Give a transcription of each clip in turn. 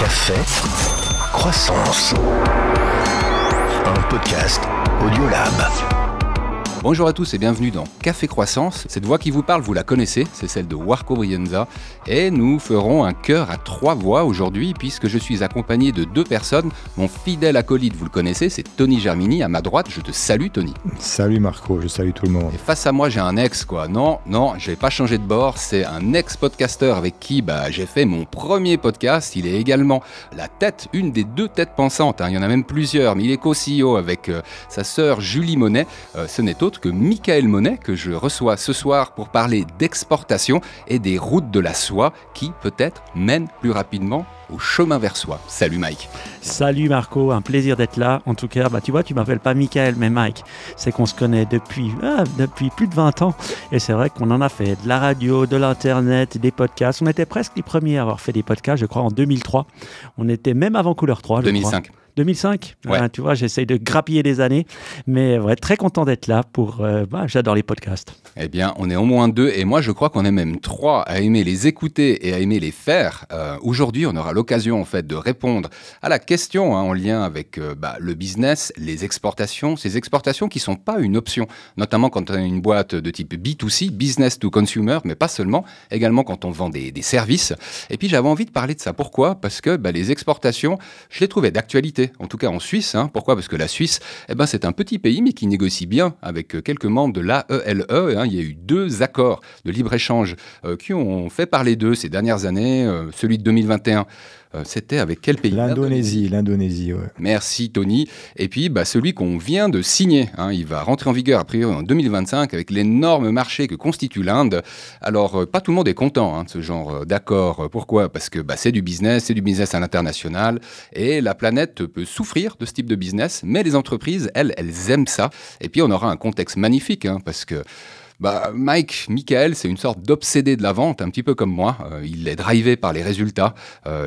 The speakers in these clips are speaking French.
Café Croissance. Un podcast Audiolab. Bonjour à tous et bienvenue dans Café Croissance. Cette voix qui vous parle, vous la connaissez, c'est celle de Warco Brienza. Et nous ferons un chœur à 3 voix aujourd'hui, puisque je suis accompagné de 2 personnes. Mon fidèle acolyte, vous le connaissez, c'est Tony Germini. À ma droite, je te salue, Tony. Salut Marco, je salue tout le monde. Et face à moi, j'ai un ex, quoi. Non, je vais pas changer de bord. C'est un ex-podcasteur avec qui j'ai fait mon premier podcast. Il est également la tête, une des 2 têtes pensantes. Il y en a même plusieurs, mais il est co-CEO avec sa sœur Julie Monet. Ce n'est autre que Michael Monet, que je reçois ce soir pour parler d'exportation et des routes de la soie qui, peut-être, mènent plus rapidement au chemin vers soi. Salut Mike. Salut Marco, un plaisir d'être là. En tout cas, tu vois, tu m'appelles pas Michael, mais Mike. C'est qu'on se connaît depuis plus de 20 ans. Et c'est vrai qu'on en a fait de la radio, de l'internet, des podcasts. On était presque les premiers à avoir fait des podcasts, je crois, en 2003. On était même avant Couleur 3, 2005. Crois. 2005, ouais. Tu vois, j'essaye de grappiller des années, mais très content d'être là j'adore les podcasts. Eh bien, on est au moins 2 et moi je crois qu'on est même 3 à aimer les écouter et à aimer les faire. Aujourd'hui, on aura l'occasion en fait de répondre à la question en lien avec le business, les exportations, ces exportations qui ne sont pas une option, notamment quand on a une boîte de type B2C, business to consumer, mais pas seulement, également quand on vend des services. Et puis j'avais envie de parler de ça. Pourquoi ? Parce que les exportations, je les trouvais d'actualité. En tout cas en Suisse. Pourquoi ? Parce que la Suisse, c'est un petit pays, mais qui négocie bien avec quelques membres de l'AELE. Il y a eu 2 accords de libre-échange qui ont fait parler d'eux ces dernières années. Celui de 2021, c'était avec quel pays ? L'Indonésie, ouais. Merci Tony. Et puis celui qu'on vient de signer, il va rentrer en vigueur a priori en 2025 avec l'énorme marché que constitue l'Inde. Alors pas tout le monde est content de ce genre d'accord. Pourquoi ? Parce que c'est du business à l'international et la planète peut souffrir de ce type de business, mais les entreprises, elles aiment ça. Et puis on aura un contexte magnifique parce que Michael, c'est une sorte d'obsédé de la vente, un petit peu comme moi. Il est drivé par les résultats.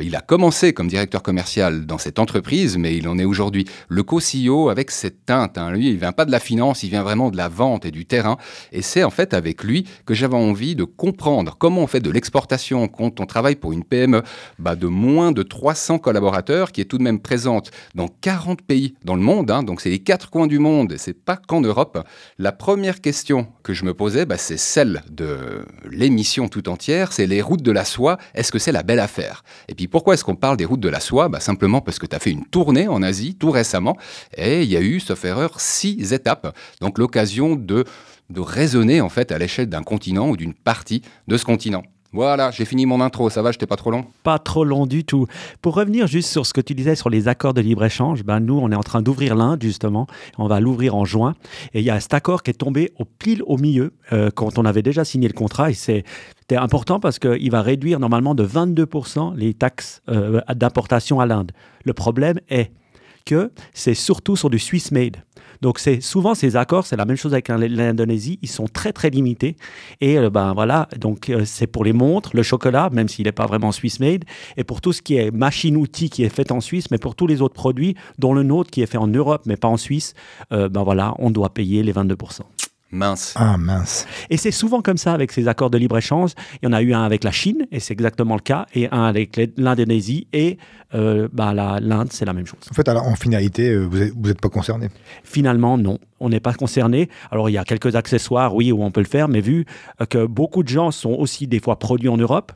Il a commencé comme directeur commercial dans cette entreprise, mais il en est aujourd'hui le co-CEO avec cette teinte. Lui, il vient pas de la finance, il vient vraiment de la vente et du terrain. Et c'est en fait avec lui que j'avais envie de comprendre comment on fait de l'exportation quand on travaille pour une PME de moins de 300 collaborateurs, qui est tout de même présente dans 40 pays dans le monde. Donc c'est les 4 coins du monde, c'est pas qu'en Europe. La première question que je me posais, c'est celle de l'émission tout entière, c'est les routes de la soie. Est-ce que c'est la belle affaire ? Et puis pourquoi est-ce qu'on parle des routes de la soie ? Simplement parce que tu as fait une tournée en Asie tout récemment et il y a eu, sauf erreur, 6 étapes. Donc l'occasion de raisonner en fait à l'échelle d'un continent ou d'une partie de ce continent. Voilà, j'ai fini mon intro, ça va, je n'étais pas trop long ? Pas trop long du tout. Pour revenir juste sur ce que tu disais sur les accords de libre-échange, nous, on est en train d'ouvrir l'Inde, justement. On va l'ouvrir en juin. Et il y a cet accord qui est tombé pile au milieu, quand on avait déjà signé le contrat. Et c'était important parce qu'il va réduire normalement de 22% les taxes d'importation à l'Inde. Le problème est que c'est surtout sur du Swiss made. Donc, souvent, ces accords, c'est la même chose avec l'Indonésie. Ils sont très, très limités. Et donc c'est pour les montres, le chocolat, même s'il n'est pas vraiment Swiss made, et pour tout ce qui est machine-outil qui est fait en Suisse, mais pour tous les autres produits, dont le nôtre qui est fait en Europe, mais pas en Suisse, on doit payer les 22%. Mince. Ah, mince. Et c'est souvent comme ça avec ces accords de libre-échange. Il y en a eu un avec la Chine, et c'est exactement le cas, et un avec l'Indonésie, et l'Inde, c'est la même chose. En fait, alors, en finalité, vous n'êtes pas concerné ? Finalement, non. On n'est pas concerné. Alors, il y a quelques accessoires, oui, où on peut le faire, mais vu que beaucoup de gens sont aussi des fois produits en Europe,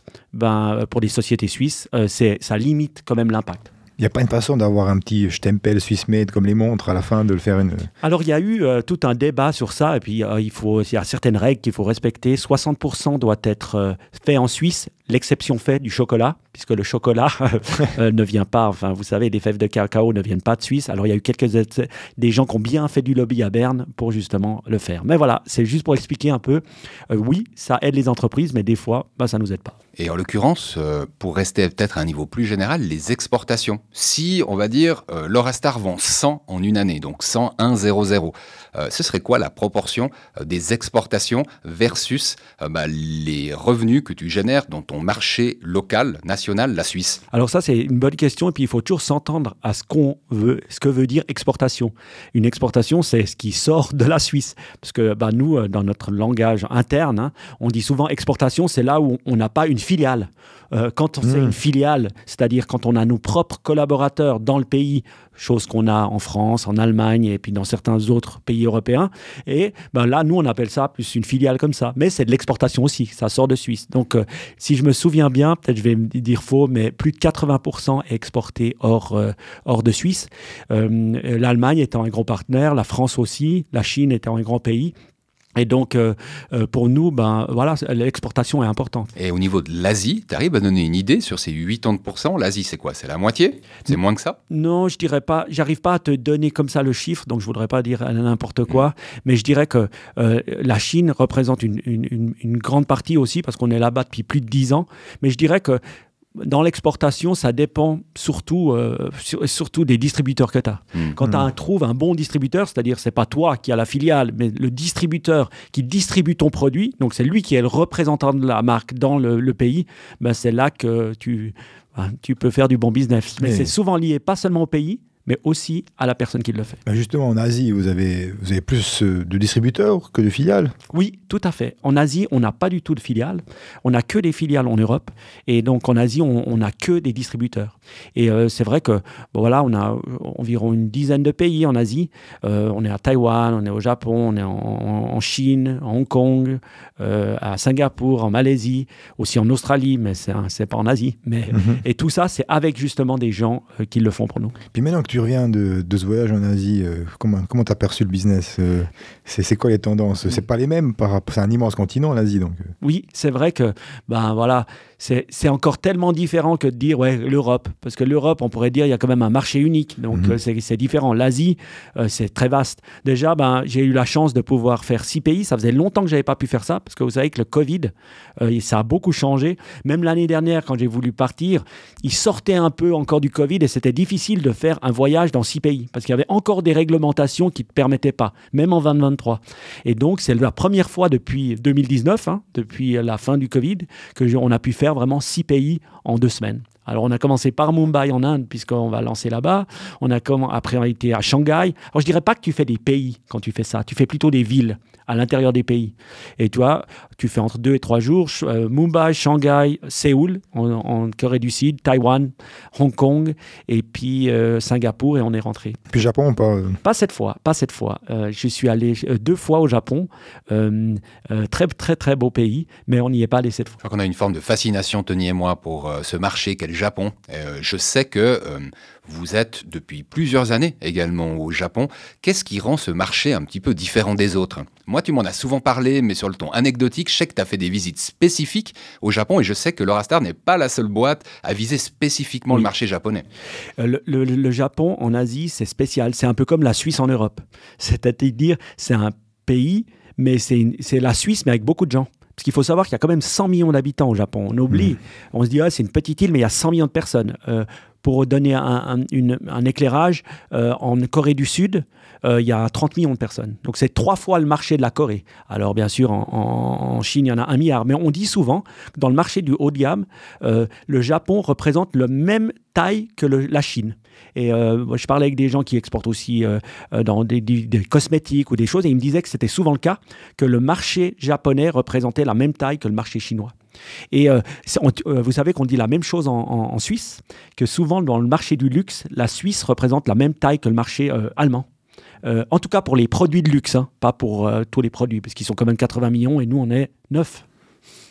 pour des sociétés suisses, ça limite quand même l'impact. Il n'y a pas une façon d'avoir un petit stempel Swiss made comme les montres à la fin, de le faire une... Alors, il y a eu tout un débat sur ça, et puis il y a certaines règles qu'il faut respecter. 60% doit être fait en Suisse, l'exception faite du chocolat, puisque le chocolat ne vient pas, vous savez, les fèves de cacao ne viennent pas de Suisse. Alors, il y a eu des gens qui ont bien fait du lobby à Berne pour justement le faire. Mais voilà, c'est juste pour expliquer un peu. Oui, ça aide les entreprises, mais des fois, ça ne nous aide pas. Et en l'occurrence, pour rester peut-être à un niveau plus général, les exportations. Si, on va dire, l'Eurostar vend 100 en une année, donc 100, 1, 0, 0, ce serait quoi la proportion des exportations versus les revenus que tu génères dans ton marché local, national, la Suisse? Alors ça, c'est une bonne question. Et puis, il faut toujours s'entendre à ce que veut dire exportation. Une exportation, c'est ce qui sort de la Suisse. Parce que nous, dans notre langage interne, on dit souvent exportation, c'est là où on n'a pas une filiale. Quand c'est une filiale, c'est-à-dire quand on a nos propres collaborateurs dans le pays, chose qu'on a en France, en Allemagne et puis dans certains autres pays européens, et là, nous, on appelle ça plus une filiale comme ça. Mais c'est de l'exportation aussi, ça sort de Suisse. Donc, si je me souviens bien, peut-être je vais me dire faux, mais plus de 80% est exporté hors de Suisse. L'Allemagne étant un gros partenaire, la France aussi, la Chine étant un grand pays. Et donc, pour nous, voilà, l'exportation est importante. Et au niveau de l'Asie, tu arrives à donner une idée sur ces 80%? L'Asie, c'est quoi? C'est la moitié? C'est moins que ça? Non, je dirais pas. J'arrive pas à te donner comme ça le chiffre, donc je voudrais pas dire n'importe quoi. Mais je dirais que la Chine représente une grande partie aussi, parce qu'on est là-bas depuis plus de 10 ans. Mais je dirais que dans l'exportation, ça dépend surtout des distributeurs que tu as. Quand tu trouves un bon distributeur, c'est-à-dire c'est pas toi qui as la filiale, mais le distributeur qui distribue ton produit, donc c'est lui qui est le représentant de la marque dans le pays, c'est là que tu peux faire du bon business. Mais c'est souvent lié pas seulement au pays, mais aussi à la personne qui le fait. Justement, en Asie, vous avez plus de distributeurs que de filiales? Oui, tout à fait. En Asie, on n'a pas du tout de filiales. On n'a que des filiales en Europe. Et donc, en Asie, on n'a que des distributeurs. Et c'est vrai que, voilà, on a environ une dizaine de pays en Asie. On est à Taïwan, on est au Japon, on est en Chine, en Hong Kong, à Singapour, en Malaisie, aussi en Australie, mais c'est pas en Asie. Et tout ça, c'est avec justement des gens qui le font pour nous. Puis maintenant que tu reviens de ce voyage en Asie, comment tu as perçu le business? C'est quoi les tendances? C'est pas les mêmes, c'est un immense continent, l'Asie. Donc. Oui, c'est vrai que voilà, c'est encore tellement différent que de dire l'Europe. Parce que l'Europe, on pourrait dire, il y a quand même un marché unique. Donc c'est différent. L'Asie, c'est très vaste. Déjà, j'ai eu la chance de pouvoir faire 6 pays. Ça faisait longtemps que je n'avais pas pu faire ça, parce que vous savez que le Covid, ça a beaucoup changé. Même l'année dernière, quand j'ai voulu partir, il sortait un peu encore du Covid et c'était difficile de faire un voyage dans 6 pays, parce qu'il y avait encore des réglementations qui ne te permettaient pas, même en 2023. Et donc, c'est la première fois depuis 2019, depuis la fin du Covid, qu'on a pu faire vraiment 6 pays en 2 semaines. Alors, on a commencé par Mumbai en Inde, puisqu'on va lancer là-bas. Après, on a été à Shanghai. Alors, je ne dirais pas que tu fais des pays quand tu fais ça. Tu fais plutôt des villes à l'intérieur des pays. Et tu fais entre 2 et 3 jours, Mumbai, Shanghai, Séoul, en Corée du Sud, Taïwan, Hong Kong, et puis Singapour, et on est rentré. Puis Japon, pas cette fois. Je suis allé 2 fois au Japon. Très, très, très beau pays, mais on n'y est pas allé cette fois. Je crois qu'on a une forme de fascination, Tony et moi, pour ce marché qu'est le Japon. Je sais que vous êtes depuis plusieurs années également au Japon. Qu'est-ce qui rend ce marché un petit peu différent des autres? Moi, tu m'en as souvent parlé, mais sur le ton anecdotique, je sais que tu as fait des visites spécifiques au Japon et je sais que Laurastar n'est pas la seule boîte à viser spécifiquement le marché japonais. Le Japon en Asie, c'est spécial. C'est un peu comme la Suisse en Europe. C'est-à-dire, c'est un pays, mais c'est la Suisse, mais avec beaucoup de gens. Parce qu'il faut savoir qu'il y a quand même 100 millions d'habitants au Japon. On oublie, on se dit, c'est une petite île, mais il y a 100 millions de personnes. Pour donner un éclairage, en Corée du Sud, il y a 30 millions de personnes. Donc, c'est 3 fois le marché de la Corée. Alors, bien sûr, en Chine, il y en a 1 milliard. Mais on dit souvent que dans le marché du haut de gamme, le Japon représente la même taille que la Chine. Et je parlais avec des gens qui exportent aussi dans des cosmétiques ou des choses, et ils me disaient que c'était souvent le cas, que le marché japonais représentait la même taille que le marché chinois. Et vous savez qu'on dit la même chose en Suisse, que souvent dans le marché du luxe, la Suisse représente la même taille que le marché allemand. En tout cas pour les produits de luxe, pas pour tous les produits, parce qu'ils sont quand même 80 millions et nous on est 9.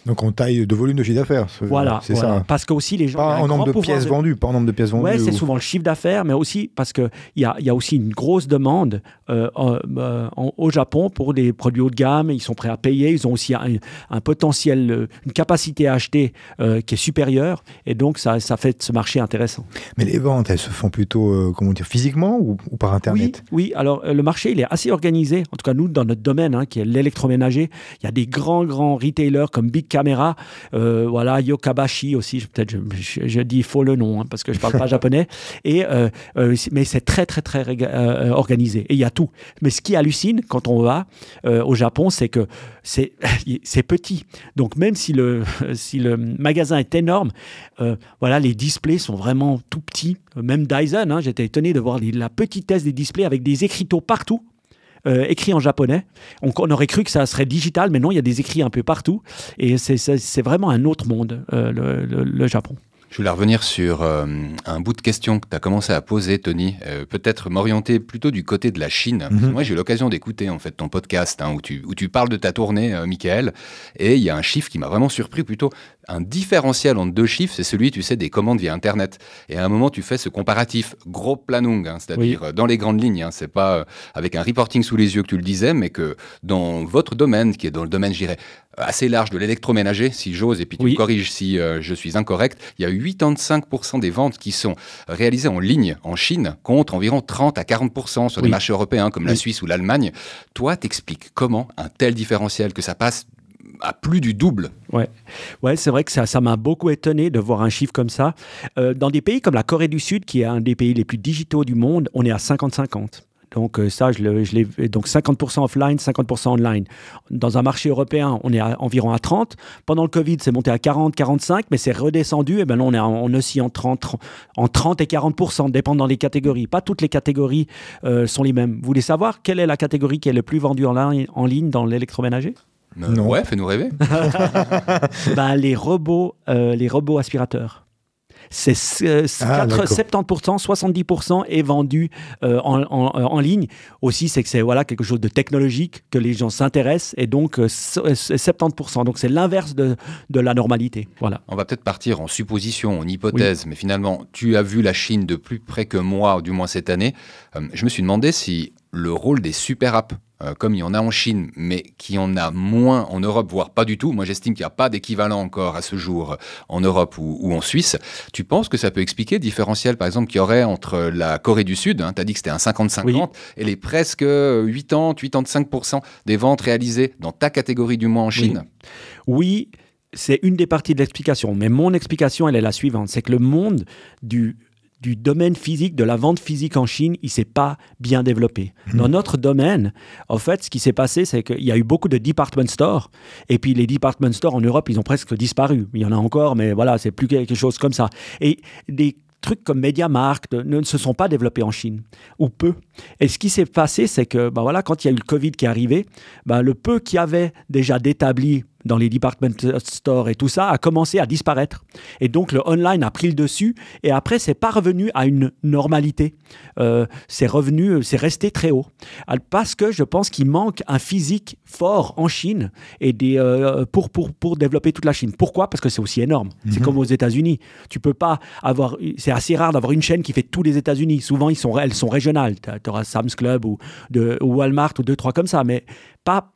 Donc en taille de volume de chiffre d'affaires. Voilà, ça. Parce que aussi les gens... Pas en nombre de pièces vendues, pas en nombre de pièces vendues. Oui, c'est souvent le chiffre d'affaires, mais aussi parce qu'il y a aussi une grosse demande au Japon pour des produits haut de gamme. Ils sont prêts à payer. Ils ont aussi un potentiel, une capacité à acheter qui est supérieure. Et donc, ça fait ce marché intéressant. Mais les ventes, elles se font plutôt physiquement ou par Internet? Oui, alors le marché, il est assez organisé. En tout cas, nous, dans notre domaine, qui est l'électroménager, il y a des grands retailers comme Big Camera, Yokobashi aussi, peut-être je dis faux le nom, parce que je ne parle pas japonais, mais c'est très, très, très organisé. Et il y a tout. Mais ce qui hallucine quand on va au Japon, c'est que c'est petit. Donc même si le magasin est énorme, les displays sont vraiment tout petits. Même Dyson, j'étais étonné de voir la petitesse des displays avec des écriteaux partout. écrits en japonais. On aurait cru que ça serait digital, mais non, il y a des écrits un peu partout. Et c'est vraiment un autre monde, le Japon. Je voulais revenir sur un bout de question que tu as commencé à poser, Tony. Peut-être m'orienter plutôt du côté de la Chine. Moi, j'ai eu l'occasion d'écouter en fait ton podcast où tu parles de ta tournée, Michael. Et il y a un chiffre qui m'a vraiment surpris, plutôt un différentiel entre deux chiffres, c'est celui, tu sais, des commandes via Internet. Et à un moment, tu fais ce comparatif gros planung, c'est-à-dire dans les grandes lignes. C'est pas avec un reporting sous les yeux que tu le disais, mais que dans votre domaine, qui est dans le domaine, je dirais, assez large de l'électroménager, si j'ose, et puis tu me corriges si je suis incorrect, il y a 85% des ventes qui sont réalisées en ligne en Chine, contre environ 30 à 40% sur des marchés européens comme la Suisse ou l'Allemagne. Toi, t'expliques comment un tel différentiel, que ça passe à plus du double? Ouais, c'est vrai que ça m'a beaucoup étonné de voir un chiffre comme ça. Dans des pays comme la Corée du Sud, qui est un des pays les plus digitaux du monde, on est à 50-50. Donc ça, donc 50% offline, 50% online. Dans un marché européen, on est environ à 30. Pendant le Covid, c'est monté à 40, 45, mais c'est redescendu. Et ben là, on est aussi en 30 et 40%, dépendant des catégories. Pas toutes les catégories sont les mêmes. Vous voulez savoir quelle est la catégorie qui est le plus vendue en ligne dans l'électroménager? Non. Ouais, fais-nous rêver. Les robots aspirateurs. C'est 70%, 70% est vendu en ligne. Aussi, c'est que c'est quelque chose de technologique, que les gens s'intéressent, et donc 70%. Donc c'est l'inverse de la normalité. Voilà. On va peut-être partir en supposition, en hypothèse, mais finalement, tu as vu la Chine de plus près que moi, du moins cette année. Je me suis demandé si le rôle des super apps, comme il y en a en Chine, mais qu'il y en a moins en Europe, voire pas du tout. Moi, j'estime qu'il n'y a pas d'équivalent encore à ce jour en Europe ou en Suisse. Tu penses que ça peut expliquer le différentiel, par exemple, qu'il y aurait entre la Corée du Sud, tu as dit que c'était un 50-50, et les presque 85% des ventes réalisées dans ta catégorie, du moins en Chine? Oui, c'est une des parties de l'explication. Mais mon explication, elle est la suivante. C'est que le monde du domaine physique, de la vente physique en Chine, il ne s'est pas bien développé. Dans notre domaine, en fait, ce qui s'est passé, c'est qu'il y a eu beaucoup de department stores, et puis les department stores en Europe, ils ont presque disparu. Il y en a encore, mais voilà, c'est plus quelque chose comme ça. Et des trucs comme MediaMarkt ne se sont pas développés en Chine, ou peu. Et ce qui s'est passé, c'est que quand il y a eu le Covid qui est arrivé, le peu qu'il y avait déjà d'établi dans les department stores et tout ça, a commencé à disparaître. Et donc, le online a pris le dessus, et après, c'est pas revenu à une normalité. C'est resté très haut. Parce que je pense qu'il manque un physique fort en Chine et pour développer toute la Chine. Pourquoi? Parce que c'est aussi énorme. C'est comme aux États-Unis. Tu peux pas avoir... C'est assez rare d'avoir une chaîne qui fait tous les États-Unis. Souvent, elles sont régionales. Tu auras Sam's Club ou Walmart ou 2-3 comme ça, mais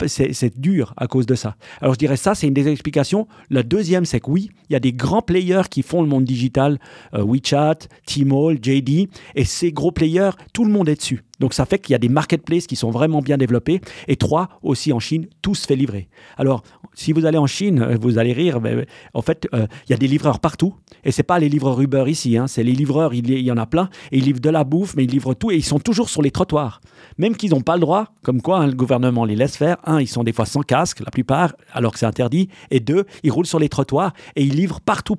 c'est dur à cause de ça. Alors, je dirais ça, c'est une des explications. La deuxième, c'est que oui, il y a des grands players qui font le monde digital, WeChat, Tmall, JD, et ces gros players, tout le monde est dessus. Donc, ça fait qu'il y a des marketplaces qui sont vraiment bien développés. Et 3, aussi en Chine, tout se fait livrer. Alors, si vous allez en Chine, vous allez rire, mais en fait, il y a des livreurs partout. Et ce n'est pas les livreurs Uber ici, c'est les livreurs, il y en a plein. Et ils livrent de la bouffe, mais ils livrent tout. Et ils sont toujours sur les trottoirs. Même qu'ils n'ont pas le droit, comme quoi le gouvernement les laisse faire. 1, ils sont des fois sans casque, la plupart, alors que c'est interdit. Et 2, ils roulent sur les trottoirs et ils livrent partout.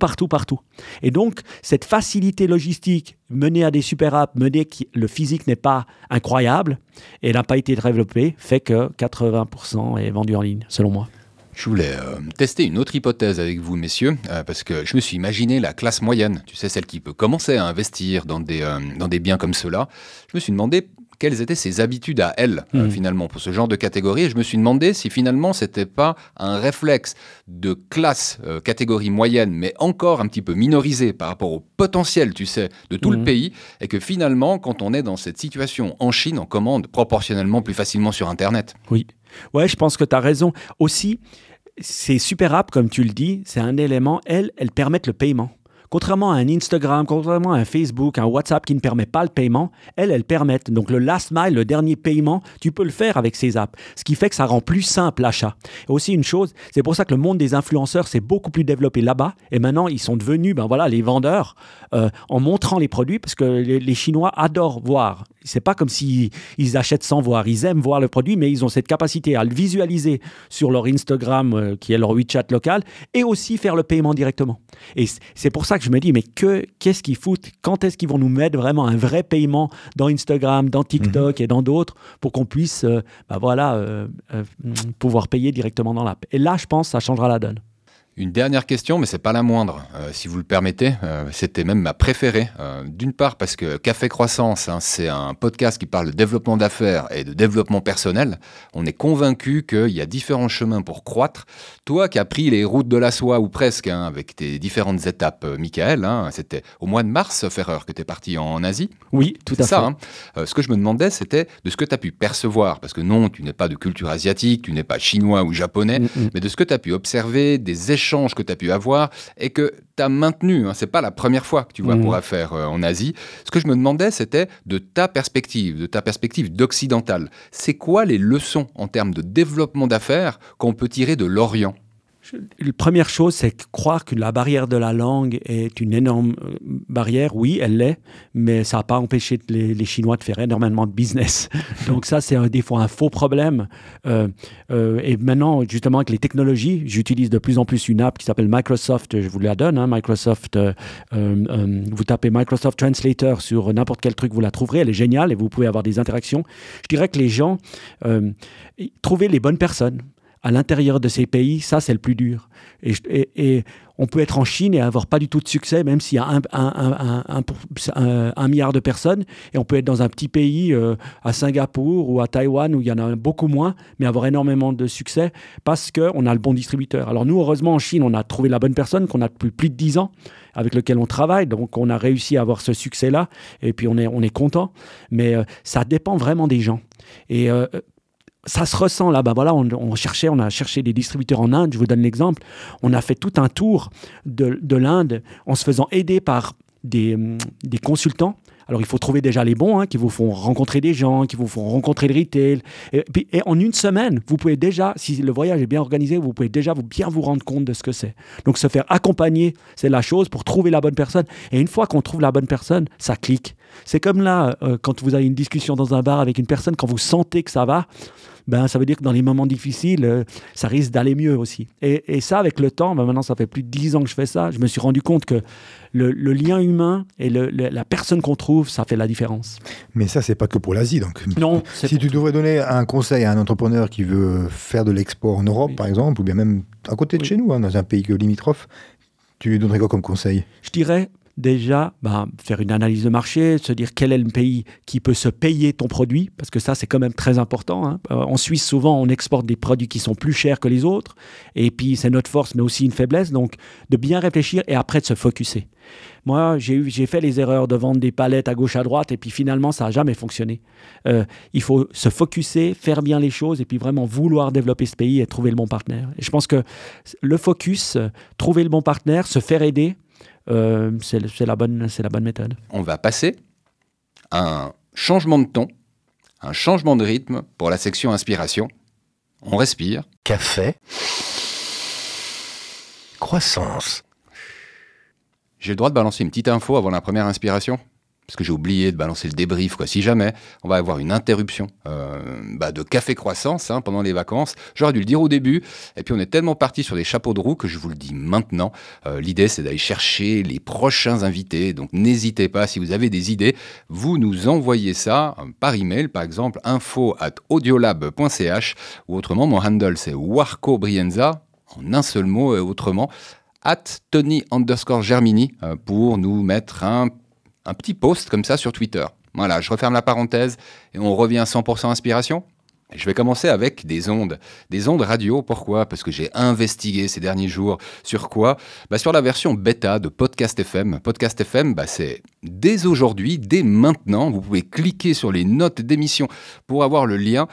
Et donc, cette facilité logistique menée à des super apps, le physique n'est pas incroyable et n'a pas été développé, fait que 80% est vendu en ligne, selon moi. Je voulais tester une autre hypothèse avec vous, messieurs, parce que je me suis imaginé la classe moyenne, tu sais, celle qui peut commencer à investir dans des biens comme ceux-là. Je me suis demandé quelles étaient ses habitudes à elle, finalement, pour ce genre de catégorie. Et je me suis demandé si, finalement, c'était pas un réflexe de classe, catégorie moyenne, mais encore un petit peu minorisé par rapport au potentiel, tu sais, de tout le pays, et que, finalement, quand on est dans cette situation en Chine, on commande proportionnellement plus facilement sur Internet. Oui. Ouais, je pense que tu as raison. Aussi, ces super apps, comme tu le dis, c'est un élément, elles permettent le paiement. Contrairement à un Instagram, contrairement à un Facebook, un WhatsApp qui ne permet pas le paiement, elles permettent. Donc, le last mile, le dernier paiement, tu peux le faire avec ces apps. Ce qui fait que ça rend plus simple l'achat. Et aussi une chose, c'est pour ça que le monde des influenceurs s'est beaucoup plus développé là-bas. Et maintenant, ils sont devenus les vendeurs en montrant les produits parce que les Chinois adorent voir. C'est pas comme s'ils achètent sans voir. Ils aiment voir le produit, mais ils ont cette capacité à le visualiser sur leur Instagram, qui est leur WeChat local, et aussi faire le paiement directement. Et c'est pour ça que je me dis, mais qu'est-ce qu'ils foutent? Quand est-ce qu'ils vont nous mettre vraiment un vrai paiement dans Instagram, dans TikTok et dans d'autres pour qu'on puisse pouvoir payer directement dans l'app? Et là, je pense que ça changera la donne. Une dernière question, mais c'est pas la moindre, si vous le permettez. C'était même ma préférée. D'une part, parce que Café Croissance, c'est un podcast qui parle de développement d'affaires et de développement personnel. On est convaincu qu'il y a différents chemins pour croître. Toi qui as pris les routes de la soie, ou presque, avec tes différentes étapes, Michael, c'était au mois de mars, sauf erreur, que tu es parti en Asie. Oui, tout à fait. Ça, ce que je me demandais, c'était de ce que tu as pu percevoir. Parce que non, tu n'es pas de culture asiatique, tu n'es pas chinois ou japonais, mais de ce que tu as pu observer, des échanges que tu as pu avoir et que tu as maintenu. C'est pas la première fois que tu vois pour affaire en Asie. Ce que je me demandais, c'était de ta perspective d'occidental. C'est quoi les leçons en termes de développement d'affaires qu'on peut tirer de l'Orient ? La première chose, c'est croire que la barrière de la langue est une énorme barrière. Oui, elle l'est, mais ça n'a pas empêché les Chinois de faire énormément de business. Donc ça, c'est des fois un faux problème. Et maintenant, justement, avec les technologies, j'utilise de plus en plus une app qui s'appelle Microsoft. Je vous la donne, Microsoft. Vous tapez Microsoft Translator sur n'importe quel truc, vous la trouverez. Elle est géniale et vous pouvez avoir des interactions. Je dirais que les gens, trouver les bonnes personnes à l'intérieur de ces pays, ça, c'est le plus dur. Et on peut être en Chine et avoir pas du tout de succès, même s'il y a un milliard de personnes. Et on peut être dans un petit pays, à Singapour ou à Taïwan, où il y en a beaucoup moins, mais avoir énormément de succès parce qu'on a le bon distributeur. Alors nous, heureusement, en Chine, on a trouvé la bonne personne qu'on a depuis plus de 10 ans, avec lequel on travaille. Donc, on a réussi à avoir ce succès-là. Et puis, on est content. Mais ça dépend vraiment des gens. Et ça se ressent là. On a cherché des distributeurs en Inde. Je vous donne l'exemple. On a fait tout un tour de l'Inde en se faisant aider par des consultants. Alors, il faut trouver déjà les bons, qui vous font rencontrer des gens, qui vous font rencontrer le retail. Et en une semaine, vous pouvez déjà, si le voyage est bien organisé, vous pouvez déjà bien vous rendre compte de ce que c'est. Donc, se faire accompagner, c'est la chose pour trouver la bonne personne. Et une fois qu'on trouve la bonne personne, ça clique. C'est comme là, quand vous avez une discussion dans un bar avec une personne, quand vous sentez que ça va, ça veut dire que dans les moments difficiles, ça risque d'aller mieux aussi. Et ça, avec le temps, maintenant, ça fait plus de 10 ans que je fais ça, je me suis rendu compte que le lien humain et la personne qu'on trouve, ça fait la différence. Mais ça, c'est pas que pour l'Asie. Donc, non. Si tu devrais donner un conseil à un entrepreneur qui veut faire de l'export en Europe, par exemple, ou bien même à côté de chez nous, dans un pays limitrophe, tu lui donnerais quoi comme conseil ? Je dirais déjà, faire une analyse de marché, se dire quel est le pays qui peut se payer ton produit, parce que ça, c'est quand même très important. En Suisse, souvent, on exporte des produits qui sont plus chers que les autres, et puis c'est notre force, mais aussi une faiblesse, donc de bien réfléchir et après de se focusser. Moi, j'ai fait les erreurs de vendre des palettes à gauche, à droite, et puis finalement, ça n'a jamais fonctionné. Il faut se focusser, faire bien les choses, et puis vraiment vouloir développer ce pays et trouver le bon partenaire. Et je pense que le focus, trouver le bon partenaire, se faire aider, c'est la bonne méthode. On va passer à un changement de ton, un changement de rythme pour la section inspiration. On respire. Café. Croissance. J'ai le droit de balancer une petite info avant la première inspiration ? Parce que j'ai oublié de balancer le débrief. Si jamais on va avoir une interruption de Café Croissance pendant les vacances, j'aurais dû le dire au début. Et puis on est tellement parti sur des chapeaux de roue que je vous le dis maintenant. L'idée, c'est d'aller chercher les prochains invités. Donc n'hésitez pas, si vous avez des idées, vous nous envoyez ça par email, par exemple info@audiolab.ch, ou autrement, mon handle, c'est Warco Brienza, en un seul mot, autrement, @Tony_Germini, pour nous mettre un petit post comme ça sur Twitter. Voilà, je referme la parenthèse et on revient à 100% inspiration. Je vais commencer avec des ondes radio. Pourquoi ? Parce que j'ai investigué ces derniers jours sur quoi ? Sur la version bêta de Podcast FM. Podcast FM, c'est dès aujourd'hui, dès maintenant, vous pouvez cliquer sur les notes d'émission pour avoir le lien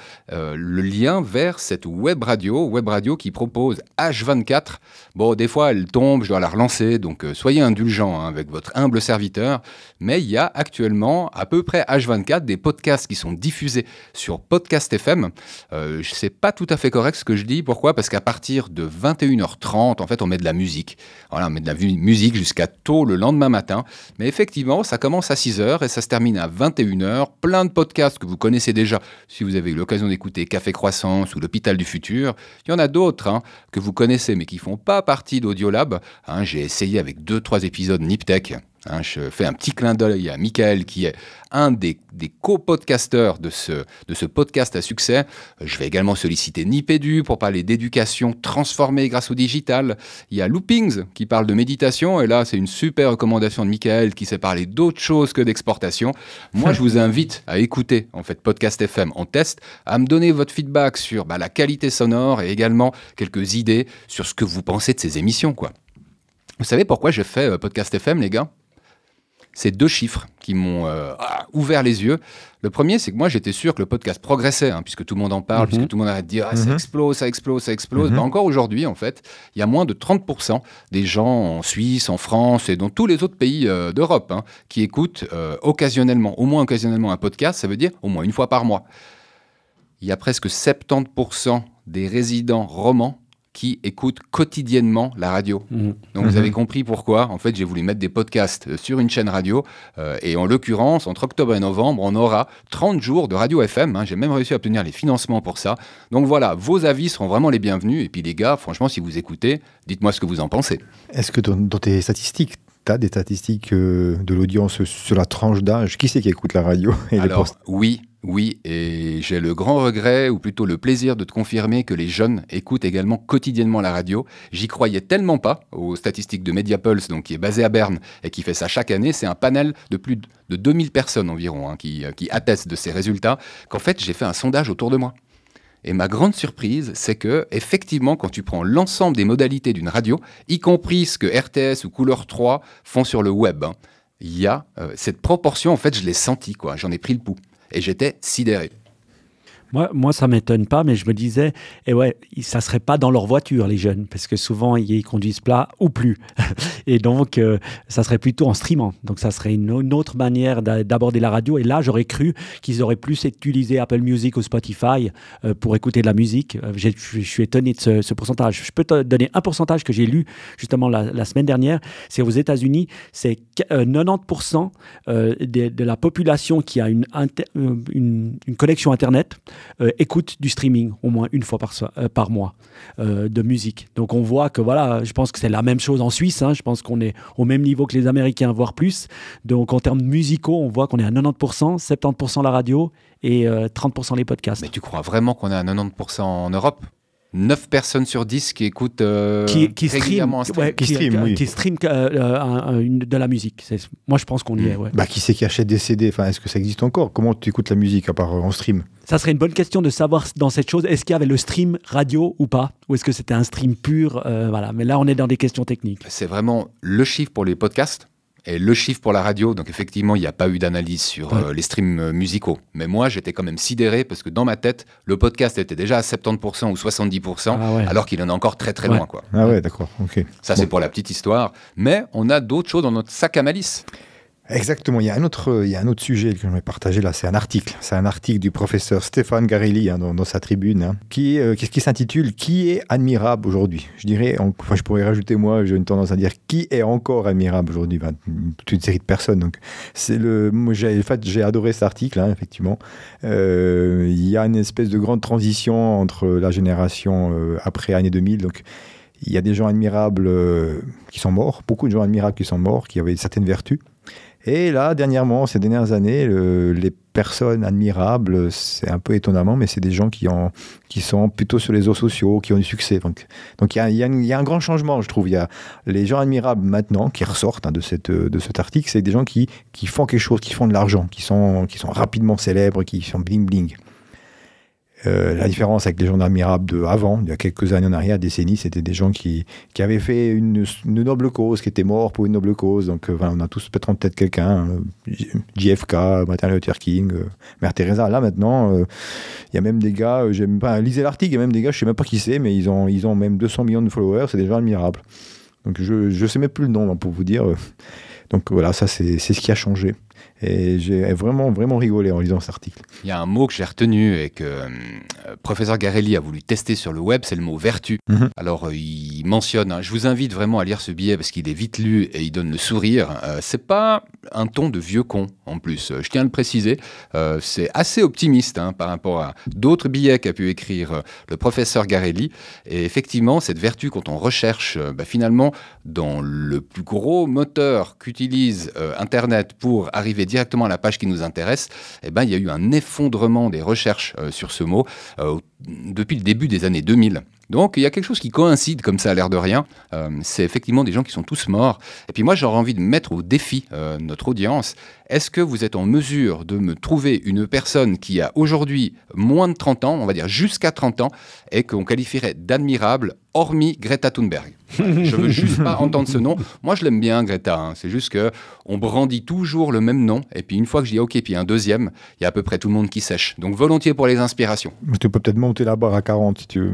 vers cette web radio qui propose H24. Bon, des fois, elle tombe, je dois la relancer, donc soyez indulgents avec votre humble serviteur. Mais il y a actuellement à peu près H24 des podcasts qui sont diffusés sur Podcast FM. FM. C'est pas tout à fait correct ce que je dis. Pourquoi ? Parce qu'à partir de 21h30, en fait, on met de la musique. Voilà, on met de la musique jusqu'à tôt le lendemain matin. Mais effectivement, ça commence à 6h et ça se termine à 21h. Plein de podcasts que vous connaissez déjà. Si vous avez eu l'occasion d'écouter Café Croissance ou l'Hôpital du Futur, il y en a d'autres que vous connaissez mais qui font pas partie d'Audiolab. J'ai essayé avec 2-3 épisodes Niptech. Je fais un petit clin d'œil à Michael qui est un des co-podcasteurs de ce podcast à succès. Je vais également solliciter Nipédu pour parler d'éducation transformée grâce au digital. Il y a Loopings qui parle de méditation et là c'est une super recommandation de Michael qui sait parler d'autre chose que d'exportation. Moi je vous invite à écouter en fait Podcast FM en test, à me donner votre feedback sur la qualité sonore et également quelques idées sur ce que vous pensez de ces émissions, quoi. Vous savez pourquoi j'ai fait Podcast FM, les gars ? C'est 2 chiffres qui m'ont ouvert les yeux. Le premier, c'est que moi, j'étais sûr que le podcast progressait, puisque tout le monde en parle, puisque tout le monde arrête de dire ça explose, ça explose, ça explose. Encore aujourd'hui, en fait, il y a moins de 30% des gens en Suisse, en France et dans tous les autres pays d'Europe qui écoutent occasionnellement, au moins occasionnellement un podcast, ça veut dire au moins une fois par mois. Il y a presque 70% des résidents romans qui écoutent quotidiennement la radio. Donc vous avez compris pourquoi, en fait, j'ai voulu mettre des podcasts sur une chaîne radio, et en l'occurrence, entre octobre et novembre, on aura 30 jours de radio FM, j'ai même réussi à obtenir les financements pour ça. Donc voilà, vos avis seront vraiment les bienvenus, et puis les gars, franchement, si vous écoutez, dites-moi ce que vous en pensez. Est-ce que dans tes statistiques, tu as des statistiques de l'audience sur la tranche d'âge ? Qui c'est qui écoute la radio et Alors, oui, et j'ai le grand regret, ou plutôt le plaisir de te confirmer que les jeunes écoutent également quotidiennement la radio. J'y croyais tellement pas aux statistiques de Mediapulse, donc qui est basé à Berne et qui fait ça chaque année. C'est un panel de plus de 2000 personnes environ qui attestent de ces résultats, qu'en fait j'ai fait un sondage autour de moi. Et ma grande surprise, c'est que, effectivement, quand tu prends l'ensemble des modalités d'une radio, y compris ce que RTS ou Couleur 3 font sur le web, il y a cette proportion, en fait, je l'ai senti, quoi. J'en ai pris le pouls. Et j'étais sidéré. Moi, ça ne m'étonne pas, mais je me disais, ça ne serait pas dans leur voiture, les jeunes, parce que souvent, ils conduisent plat ou plus. Et donc, ça serait plutôt en streamant. Donc, ça serait une autre manière d'aborder la radio. Et là, j'aurais cru qu'ils auraient plus utilisé Apple Music ou Spotify pour écouter de la musique. Je suis étonné de ce pourcentage. Je peux te donner un pourcentage que j'ai lu justement la semaine dernière. C'est aux États-Unis, c'est 90% de la population qui a une connexion Internet écoute du streaming au moins une fois par mois de musique. Donc on voit que voilà, je pense que c'est la même chose en Suisse, je pense qu'on est au même niveau que les Américains, voire plus. Donc en termes musicaux, on voit qu'on est à 90%, 70% la radio et 30% les podcasts. Mais tu crois vraiment qu'on est à 90% en Europe ? 9 personnes sur 10 qui écoutent qui régulièrement qui stream de la musique. Moi, je pense qu'on y est. Ouais. Qui c'est qui achète des CD ? Est-ce que ça existe encore ? Comment tu écoutes la musique à part en stream ? Ça serait une bonne question de savoir dans cette chose, est-ce qu'il y avait le stream radio ou pas ? Ou est-ce que c'était un stream pur ? Voilà. Mais là, on est dans des questions techniques. C'est vraiment le chiffre pour les podcasts et le chiffre pour la radio. Donc effectivement, il n'y a pas eu d'analyse sur les streams musicaux. Mais moi, j'étais quand même sidéré parce que dans ma tête, le podcast était déjà à 70% ou 70%, alors qu'il en est encore très très loin, quoi. Ah ouais, d'accord. Ok. Ça, c'est pour la petite histoire. Mais on a d'autres choses dans notre sac à malice. Exactement. Il y a un autre sujet que je vais partager là. C'est un article du professeur Stéphane Garelli dans sa tribune, qui s'intitule « Qui est admirable aujourd'hui ?» Je dirais, je pourrais rajouter, moi, j'ai une tendance à dire « Qui est encore admirable aujourd'hui ?» Toute une série de personnes. Donc, j'ai adoré cet article, effectivement. Il y a une espèce de grande transition entre la génération après année 2000. Donc, il y a des gens admirables qui sont morts, beaucoup de gens admirables qui sont morts, qui avaient certaines vertus. Et là, dernièrement, ces dernières années, les personnes admirables, c'est un peu étonnamment, mais c'est des gens qui sont plutôt sur les réseaux sociaux, qui ont du succès. Donc il y a un grand changement, je trouve. Il y a les gens admirables maintenant, qui ressortent de cet article, c'est des gens qui font quelque chose, qui font de l'argent, qui sont rapidement célèbres, qui sont bling-bling. La différence avec les gens admirables d'avant, il y a quelques années en arrière, décennies, c'était des gens qui avaient fait une noble cause, qui étaient morts pour une noble cause. Donc, on a tous peut-être en tête quelqu'un, JFK, Martin Luther King, Mère Teresa. Là, maintenant, il y a même des gars, lisez l'article, il y a même des gars, je ne sais même pas qui c'est, mais ils ont même 200 millions de followers, c'est des gens admirables. Donc, je ne sais même plus le nom, pour vous dire. Donc voilà, ça c'est ce qui a changé. Et j'ai vraiment, vraiment rigolé en lisant cet article. Il y a un mot que j'ai retenu et que professeur Garelli a voulu tester sur le web, c'est le mot vertu. Alors, il mentionne, je vous invite vraiment à lire ce billet parce qu'il est vite lu et il donne le sourire. C'est pas un ton de vieux con, en plus. Je tiens à le préciser. C'est assez optimiste par rapport à d'autres billets qu'a pu écrire le professeur Garelli. Et effectivement, cette vertu, quand on recherche finalement dans le plus gros moteur qu'utilise Internet pour arriver directement à la page qui nous intéresse, il y a eu un effondrement des recherches sur ce mot depuis le début des années 2000. Donc, il y a quelque chose qui coïncide comme ça, à l'air de rien. C'est effectivement des gens qui sont tous morts. Et puis moi, j'aurais envie de mettre au défi notre audience. Est-ce que vous êtes en mesure de me trouver une personne qui a aujourd'hui moins de 30 ans, on va dire jusqu'à 30 ans, et qu'on qualifierait d'admirable, hormis Greta Thunberg? Je veux juste pas entendre ce nom. Moi, je l'aime bien, Greta. C'est juste qu'on brandit toujours le même nom. Et puis, une fois que je dis OK, puis un deuxième, il y a à peu près tout le monde qui sèche. Donc, volontiers pour les inspirations. Mais tu peux peut-être monter la barre à 40 si tu veux.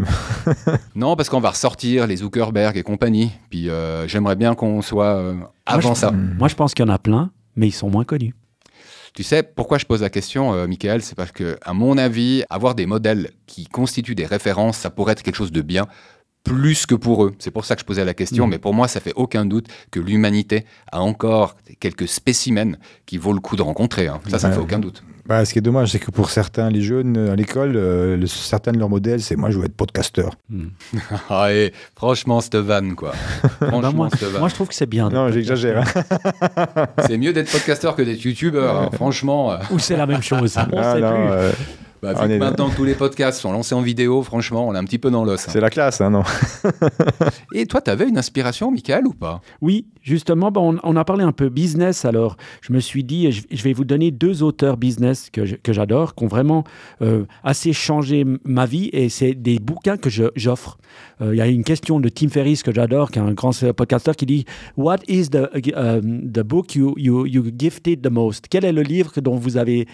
Non, parce qu'on va ressortir les Zuckerberg et compagnie. Puis, j'aimerais bien qu'on soit avant ça. Moi, je pense qu'il y en a plein, mais ils sont moins connus. Tu sais, pourquoi je pose la question, Michael? C'est parce que, à mon avis, avoir des modèles qui constituent des références, ça pourrait être quelque chose de bien, plus que pour eux. C'est pour ça que je posais la question, mais pour moi, ça fait aucun doute que l'humanité a encore quelques spécimens qui vaut le coup de rencontrer. Ça ne fait aucun doute. Ce qui est dommage, c'est que pour certains, les jeunes à l'école, certains de leurs modèles, c'est moi, je veux être podcasteur. Et franchement, cette vanne, quoi. Moi, je trouve que c'est bien. Non, j'exagère. C'est mieux d'être podcasteur que d'être youtubeur, franchement. Ou c'est la même chose. On ne sait plus. Vu que maintenant tous les podcasts sont lancés en vidéo, franchement, on est un petit peu dans l'os. C'est la classe, non? Et toi, tu avais une inspiration, Michael, ou pas? Oui, justement, on a parlé un peu business, alors je me suis dit, je vais vous donner 2 auteurs business que j'adore, qui ont vraiment assez changé ma vie, et c'est des bouquins que j'offre. Il y a une question de Tim Ferriss que j'adore, qui est un grand podcasteur, qui dit « What is the book you gifted the most ?» Quel est le livre que vous avez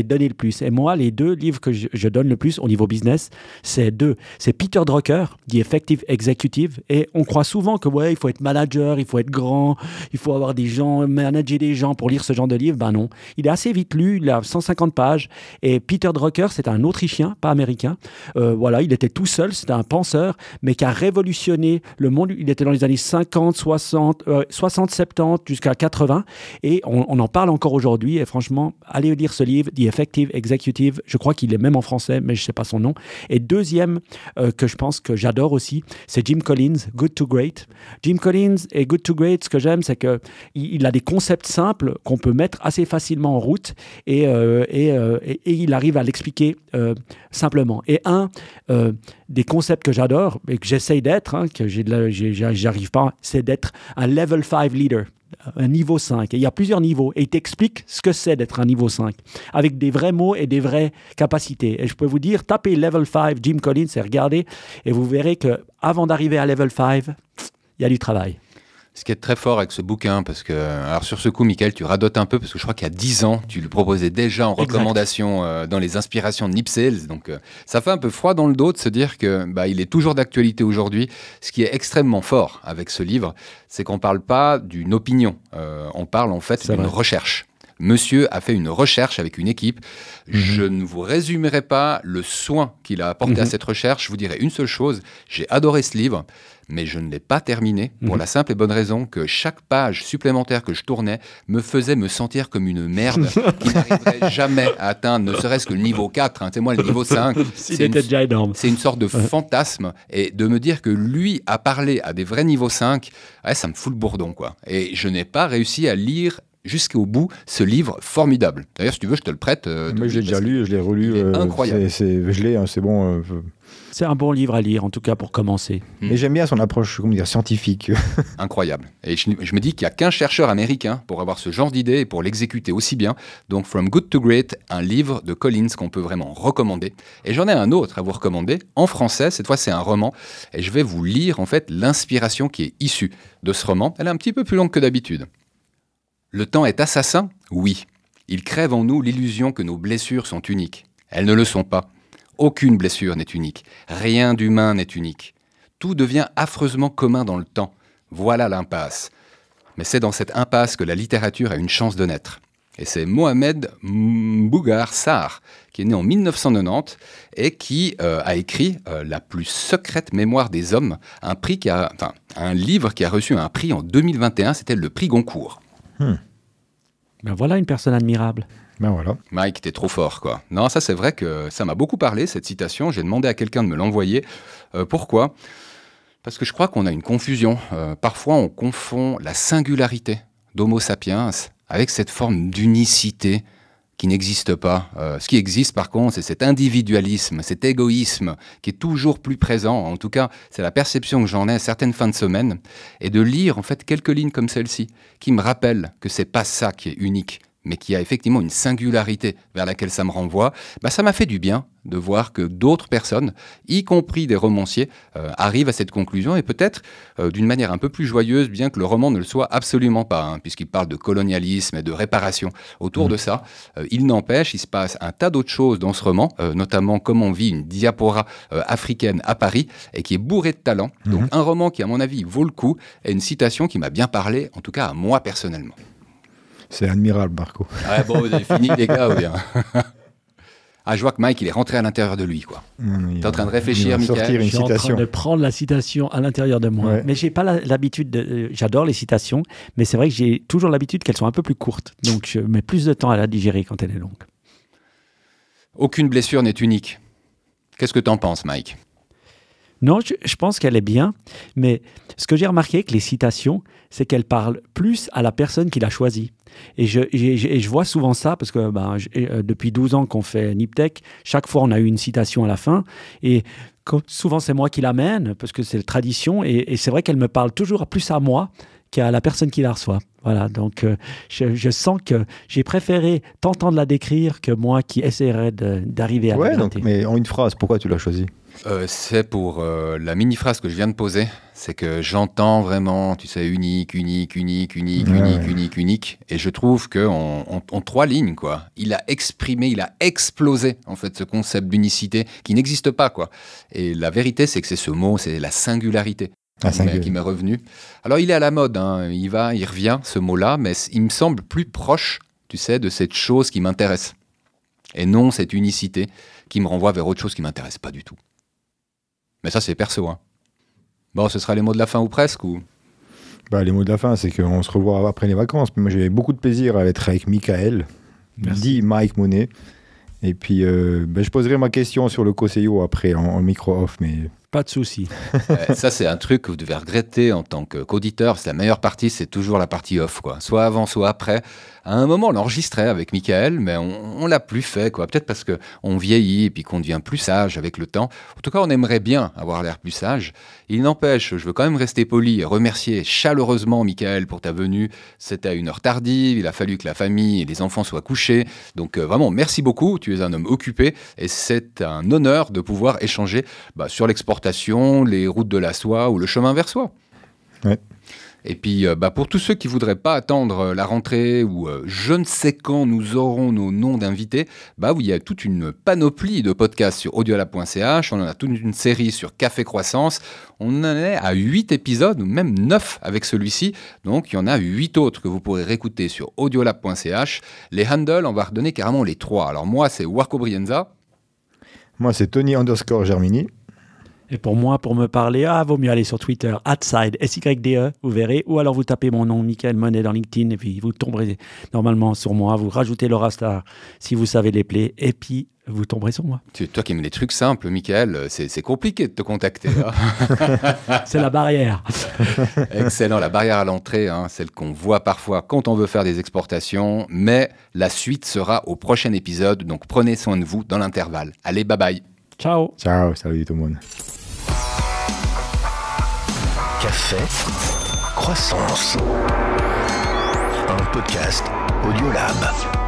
donné le plus? Et moi, les 2 livres que je donne le plus au niveau business, c'est 2. C'est Peter Drucker, The Effective Executive, et on croit souvent que il faut être manager, il faut être grand, il faut avoir des gens, manager des gens pour lire ce genre de livre. Ben non, il est assez vite lu, il a 150 pages, et Peter Drucker, c'est un Autrichien, pas américain. Il était tout seul, c'était un penseur, mais qui a révolutionné le monde. Il était dans les années 50, 60, 70 jusqu'à 80, et on en parle encore aujourd'hui, et franchement, allez lire ce livre, The Effective Executive. Je crois qu'il est même en français, mais je ne sais pas son nom. Et deuxième, que je pense que j'adore aussi, c'est Jim Collins, Good to Great. Jim Collins et Good to Great, ce que j'aime, c'est qu'il a des concepts simples qu'on peut mettre assez facilement en route et il arrive à l'expliquer simplement. Et des concepts que j'adore et que j'essaye d'être, que j'arrive pas, c'est d'être un level 5 leader. Un niveau 5. Et il y a plusieurs niveaux. Et il t'explique ce que c'est d'être un niveau 5. Avec des vrais mots et des vraies capacités. Et je peux vous dire, tapez Level 5, Jim Collins, et regardez. Et vous verrez qu'avant d'arriver à Level 5, il y a du travail. Ce qui est très fort avec ce bouquin, parce que, alors sur ce coup, Michael, tu radotes un peu, parce que je crois qu'il y a 10 ans, tu le proposais déjà en recommandation dans les inspirations de Nip Sales. Donc, ça fait un peu froid dans le dos de se dire que il est toujours d'actualité aujourd'hui. Ce qui est extrêmement fort avec ce livre, c'est qu'on ne parle pas d'une opinion. On parle en fait d'une recherche. Monsieur a fait une recherche avec une équipe. Je ne vous résumerai pas le soin qu'il a apporté à cette recherche. Je vous dirai une seule chose. J'ai adoré ce livre, mais je ne l'ai pas terminé pour la simple et bonne raison que chaque page supplémentaire que je tournais me faisait me sentir comme une merde qui n'arriverait jamais à atteindre, ne serait-ce que le niveau 4. C'est moi le niveau 5. C'était déjà énorme. C'est une sorte de fantasme. Et de me dire que lui a parlé à des vrais niveaux 5, ça me fout le bourdon, quoi. Et je n'ai pas réussi à lire jusqu'au bout ce livre formidable. D'ailleurs, si tu veux, je te le prête. Moi, je l'ai déjà lu, je l'ai relu. Incroyable. C'est bon. C'est un bon livre à lire, en tout cas pour commencer. Et j'aime bien son approche, scientifique. Incroyable. Et je me dis qu'il n'y a qu'un chercheur américain pour avoir ce genre d'idée et pour l'exécuter aussi bien. Donc, From Good to Great, un livre de Collins qu'on peut vraiment recommander. Et j'en ai un autre à vous recommander, en français. Cette fois, c'est un roman. Et je vais vous lire, en fait, l'inspiration qui est issue de ce roman. Elle est un petit peu plus longue que d'habitude. Le temps est assassin? Oui. Il crève en nous l'illusion que nos blessures sont uniques. Elles ne le sont pas. Aucune blessure n'est unique. Rien d'humain n'est unique. Tout devient affreusement commun dans le temps. Voilà l'impasse. Mais c'est dans cette impasse que la littérature a une chance de naître. Et c'est Mohamed Mbougar Sarr, qui est né en 1990 et qui a écrit La plus secrète mémoire des hommes, un livre qui a reçu un prix en 2021, c'était le prix Goncourt. Ben voilà une personne admirable. Ben voilà. Mike, t'es trop fort, quoi. Non, ça c'est vrai que ça m'a beaucoup parlé, cette citation. J'ai demandé à quelqu'un de me l'envoyer. Pourquoi ? Parce que je crois qu'on a une confusion. Parfois, on confond la singularité d'Homo sapiens avec cette forme d'unicité qui n'existe pas. Ce qui existe, par contre, c'est cet individualisme, cet égoïsme qui est toujours plus présent. En tout cas, c'est la perception que j'en ai à certaines fins de semaine. Et de lire, en fait, quelques lignes comme celle-ci, qui me rappellent que c'est pas ça qui est unique, mais qui a effectivement une singularité vers laquelle ça me renvoie, ça m'a fait du bien de voir que d'autres personnes, y compris des romanciers, arrivent à cette conclusion, et peut-être d'une manière un peu plus joyeuse, bien que le roman ne le soit absolument pas, puisqu'il parle de colonialisme et de réparation autour de ça. Il n'empêche, il se passe un tas d'autres choses dans ce roman, notamment comment on vit une diaspora africaine à Paris, et qui est bourrée de talent. Donc un roman qui, à mon avis, vaut le coup, et une citation qui m'a bien parlé, en tout cas à moi personnellement. C'est admirable, Marco. Ouais, bon, vous avez fini, les gars, ou bien? Je vois que Mike, il est rentré à l'intérieur de lui, quoi. T'es en train de réfléchir, Michael? Je suis en train de prendre la citation à l'intérieur de moi. Ouais. Mais j'ai pas l'habitude de... J'adore les citations, mais c'est vrai que j'ai toujours l'habitude qu'elles sont un peu plus courtes. Donc, je mets plus de temps à la digérer quand elle est longue. Aucune blessure n'est unique. Qu'est-ce que t'en penses, Mike? Non, je pense qu'elle est bien, mais ce que j'ai remarqué avec les citations, c'est qu'elles parlent plus à la personne qui l'a choisie. Et je vois souvent ça, parce que depuis 12 ans qu'on fait Niptech, chaque fois on a eu une citation à la fin, et souvent c'est moi qui l'amène, parce que c'est la tradition, et c'est vrai qu'elle me parle toujours plus à moi qu'à la personne qui la reçoit. Voilà, donc je sens que j'ai préféré t'entendre la décrire que moi qui essaierais d'arriver à la vérité. Mais en une phrase, pourquoi tu l'as choisie? C'est pour la mini-phrase que je viens de poser. C'est que j'entends vraiment, tu sais, unique. Et je trouve qu'en 3 lignes, quoi, il a exprimé, il a explosé, en fait, ce concept d'unicité qui n'existe pas, quoi. Et la vérité, c'est que c'est ce mot, c'est la singularité. Qui m'est revenu. Alors, il est à la mode, il revient, ce mot-là, mais il me semble plus proche, tu sais, de cette chose qui m'intéresse. Et non cette unicité qui me renvoie vers autre chose qui ne m'intéresse pas du tout. Mais ça, c'est perso. Bon, ce sera les mots de la fin ou presque ou... Les mots de la fin, c'est qu'on se revoit après les vacances. Moi, j'ai beaucoup de plaisir à être avec Michael, dit Mike Monet. Et puis, je poserai ma question sur le Coseyo après, en micro-off, mais... Pas de souci. Ça, c'est un truc que vous devez regretter en tant qu'auditeur. C'est la meilleure partie, c'est toujours la partie off, quoi. Soit avant, soit après. À un moment, on l'enregistrait avec Michael, mais on l'a plus fait, quoi. Peut-être parce qu'on vieillit et puis qu'on devient plus sage avec le temps. En tout cas, on aimerait bien avoir l'air plus sage. Il n'empêche, je veux quand même rester poli et remercier chaleureusement Michael pour ta venue. C'était à une heure tardive. Il a fallu que la famille et les enfants soient couchés. Donc, vraiment, merci beaucoup. Tu es un homme occupé et c'est un honneur de pouvoir échanger sur l'exportation, les routes de la soie ou le chemin vers soi. Ouais. Et puis, pour tous ceux qui ne voudraient pas attendre la rentrée ou je ne sais quand nous aurons nos noms d'invités, il y a toute une panoplie de podcasts sur audiolab.ch. On en a toute une série sur Café Croissance. On en est à 8 épisodes, ou même 9 avec celui-ci. Donc, il y en a 8 autres que vous pourrez réécouter sur audiolab.ch. Les handles, on va redonner carrément les 3. Alors, moi, c'est Warco Brienza. Moi, c'est Tony_Germini. Et pour moi, pour me parler, vaut mieux aller sur Twitter, @side, SYDE, vous verrez. Ou alors vous tapez mon nom, Michael Monet, dans LinkedIn, et puis vous tomberez normalement sur moi. Vous rajoutez Laura Star, si vous savez les plaies, et puis vous tomberez sur moi. Toi qui aimes les trucs simples, Michael, c'est compliqué de te contacter. C'est la barrière. Excellent, la barrière à l'entrée, celle qu'on voit parfois quand on veut faire des exportations. Mais la suite sera au prochain épisode, donc prenez soin de vous dans l'intervalle. Allez, bye bye. Ciao. Ciao, salut tout le monde. Café Croissance. Un podcast Audiolab.